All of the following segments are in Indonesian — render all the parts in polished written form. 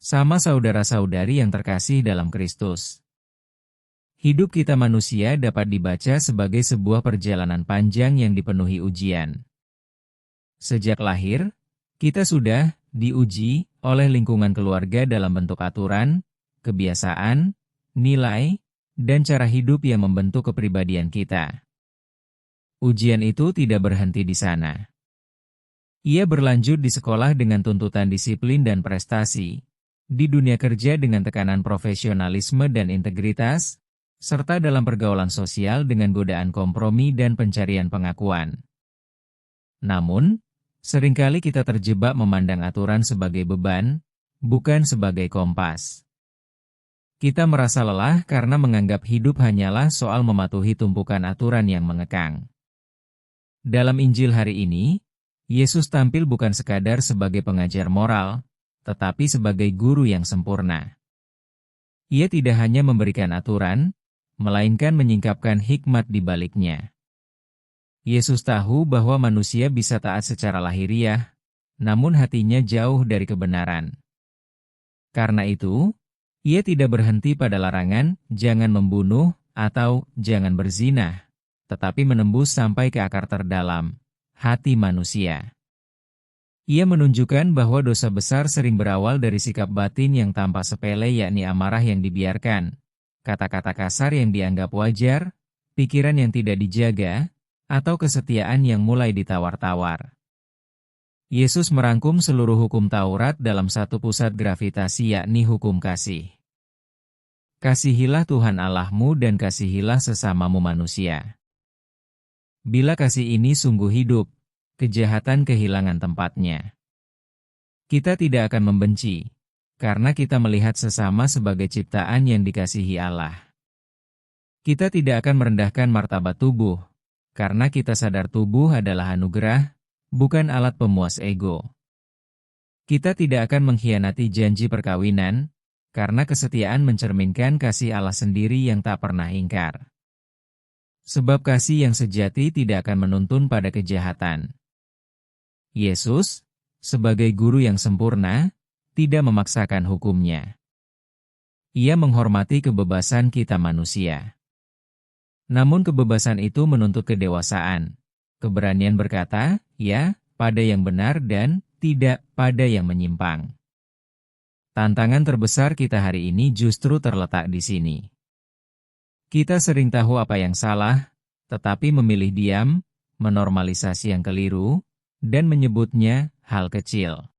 Sama saudara-saudari yang terkasih dalam Kristus. Hidup kita manusia dapat dibaca sebagai sebuah perjalanan panjang yang dipenuhi ujian. Sejak lahir, kita sudah diuji oleh lingkungan keluarga dalam bentuk aturan, kebiasaan, nilai, dan cara hidup yang membentuk kepribadian kita. Ujian itu tidak berhenti di sana. Ia berlanjut di sekolah dengan tuntutan disiplin dan prestasi, di dunia kerja dengan tekanan profesionalisme dan integritas, serta dalam pergaulan sosial dengan godaan kompromi dan pencarian pengakuan. Namun, seringkali kita terjebak memandang aturan sebagai beban, bukan sebagai kompas. Kita merasa lelah karena menganggap hidup hanyalah soal mematuhi tumpukan aturan yang mengekang. Dalam Injil hari ini, Yesus tampil bukan sekadar sebagai pengajar moral, tetapi sebagai guru yang sempurna. Ia tidak hanya memberikan aturan, melainkan menyingkapkan hikmat di baliknya. Yesus tahu bahwa manusia bisa taat secara lahiriah, namun hatinya jauh dari kebenaran. Karena itu, ia tidak berhenti pada larangan, jangan membunuh, atau jangan berzina, tetapi menembus sampai ke akar terdalam, hati manusia. Ia menunjukkan bahwa dosa besar sering berawal dari sikap batin yang tampak sepele, yakni amarah yang dibiarkan, kata-kata kasar yang dianggap wajar, pikiran yang tidak dijaga, atau kesetiaan yang mulai ditawar-tawar. Yesus merangkum seluruh hukum Taurat dalam satu pusat gravitasi, yakni hukum kasih. Kasihilah Tuhan Allahmu dan kasihilah sesamamu manusia. Bila kasih ini sungguh hidup, kejahatan kehilangan tempatnya. Kita tidak akan membenci, karena kita melihat sesama sebagai ciptaan yang dikasihi Allah. Kita tidak akan merendahkan martabat tubuh, karena kita sadar tubuh adalah anugerah, bukan alat pemuas ego. Kita tidak akan mengkhianati janji perkawinan, karena kesetiaan mencerminkan kasih Allah sendiri yang tak pernah ingkar. Sebab kasih yang sejati tidak akan menuntun pada kejahatan. Yesus, sebagai guru yang sempurna, tidak memaksakan hukumnya. Ia menghormati kebebasan kita manusia. Namun kebebasan itu menuntut kedewasaan, keberanian berkata, ya, pada yang benar dan tidak pada yang menyimpang. Tantangan terbesar kita hari ini justru terletak di sini. Kita sering tahu apa yang salah, tetapi memilih diam, menormalisasi yang keliru, dan menyebutnya hal kecil.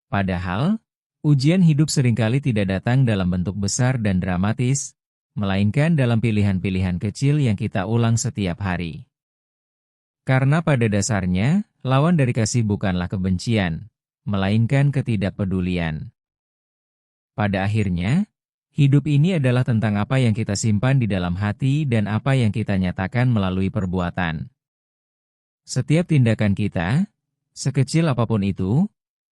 Padahal, ujian hidup seringkali tidak datang dalam bentuk besar dan dramatis, melainkan dalam pilihan-pilihan kecil yang kita ulang setiap hari. Karena pada dasarnya, lawan dari kasih bukanlah kebencian, melainkan ketidakpedulian. Pada akhirnya, hidup ini adalah tentang apa yang kita simpan di dalam hati dan apa yang kita nyatakan melalui perbuatan. Setiap tindakan kita, sekecil apapun itu,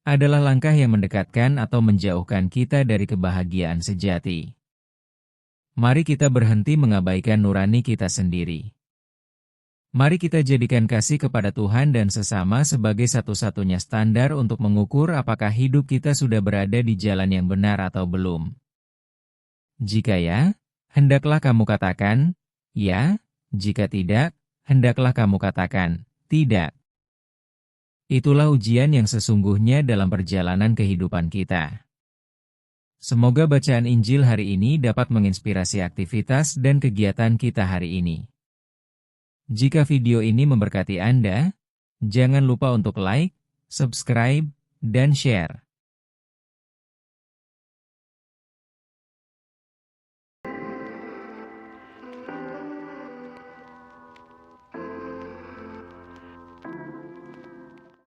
adalah langkah yang mendekatkan atau menjauhkan kita dari kebahagiaan sejati. Mari kita berhenti mengabaikan nurani kita sendiri. Mari kita jadikan kasih kepada Tuhan dan sesama sebagai satu-satunya standar untuk mengukur apakah hidup kita sudah berada di jalan yang benar atau belum. Jika ya, hendaklah kamu katakan, ya, jika tidak, hendaklah kamu katakan, tidak. Itulah ujian yang sesungguhnya dalam perjalanan kehidupan kita. Semoga bacaan Injil hari ini dapat menginspirasi aktivitas dan kegiatan kita hari ini. Jika video ini memberkati Anda, jangan lupa untuk like, subscribe, dan share.